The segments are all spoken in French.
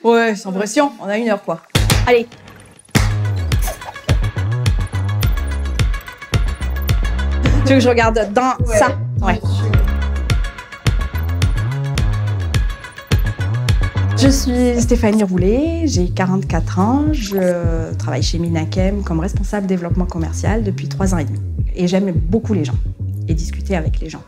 Ouais, sans pression, on a 1 heure quoi. Allez. Tu veux que je regarde dans ça? Ouais. Je suis Stéphanie Roulet, j'ai 44 ans, je travaille chez Minakem comme responsable développement commercial depuis 3 ans et demi. Et j'aime beaucoup les gens et discuter avec les gens.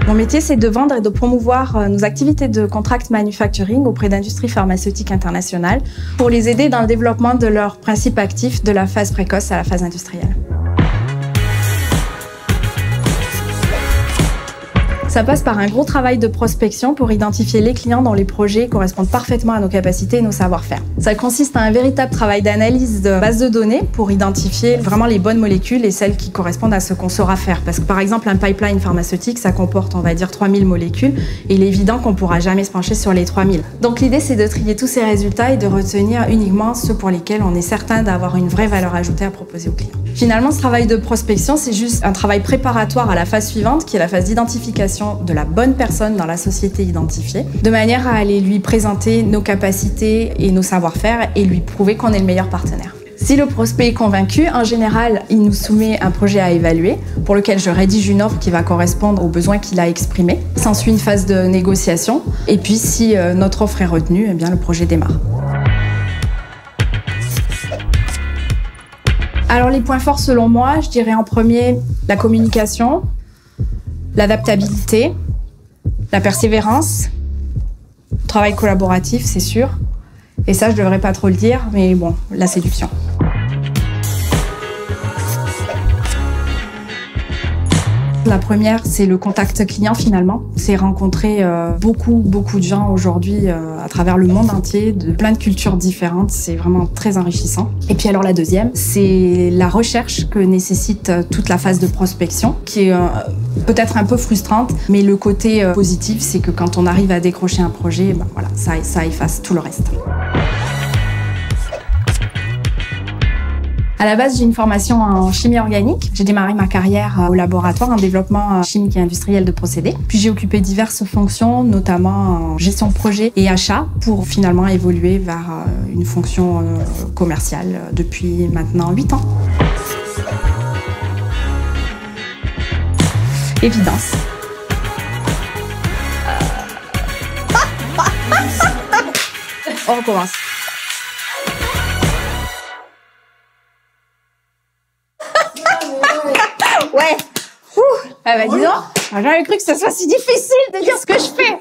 Mon métier, c'est de vendre et de promouvoir nos activités de contract manufacturing auprès d'industries pharmaceutiques internationales pour les aider dans le développement de leurs principes actifs de la phase précoce à la phase industrielle. Ça passe par un gros travail de prospection pour identifier les clients dont les projets correspondent parfaitement à nos capacités et nos savoir-faire. Ça consiste à un véritable travail d'analyse de base de données pour identifier vraiment les bonnes molécules et celles qui correspondent à ce qu'on saura faire. Parce que par exemple, un pipeline pharmaceutique, ça comporte, on va dire, 3000 molécules et il est évident qu'on ne pourra jamais se pencher sur les 3000. Donc l'idée, c'est de trier tous ces résultats et de retenir uniquement ceux pour lesquels on est certain d'avoir une vraie valeur ajoutée à proposer aux clients. Finalement, ce travail de prospection, c'est juste un travail préparatoire à la phase suivante, qui est la phase d'identification de la bonne personne dans la société identifiée, de manière à aller lui présenter nos capacités et nos savoir-faire et lui prouver qu'on est le meilleur partenaire. Si le prospect est convaincu, en général, il nous soumet un projet à évaluer pour lequel je rédige une offre qui va correspondre aux besoins qu'il a exprimés. S'ensuit une phase de négociation et puis si notre offre est retenue, eh bien, le projet démarre. Alors les points forts selon moi, je dirais en premier la communication, l'adaptabilité, la persévérance, le travail collaboratif, c'est sûr. Et ça, je devrais pas trop le dire, mais bon, la séduction. La première, c'est le contact client finalement. C'est rencontrer beaucoup de gens aujourd'hui à travers le monde entier, de plein de cultures différentes. C'est vraiment très enrichissant. Et puis alors la deuxième, c'est la recherche que nécessite toute la phase de prospection, qui est peut-être un peu frustrante, mais le côté positif, c'est que quand on arrive à décrocher un projet, ben voilà, ça efface tout le reste. À la base, j'ai une formation en chimie organique. J'ai démarré ma carrière au laboratoire en développement chimique et industriel de procédés. Puis j'ai occupé diverses fonctions, notamment en gestion de projet et achat, pour finalement évoluer vers une fonction commerciale depuis maintenant 8 ans. Évidence. On recommence. Ouais. Ah bah dis donc, j'avais cru que ce soit si difficile de dire ce que je fais.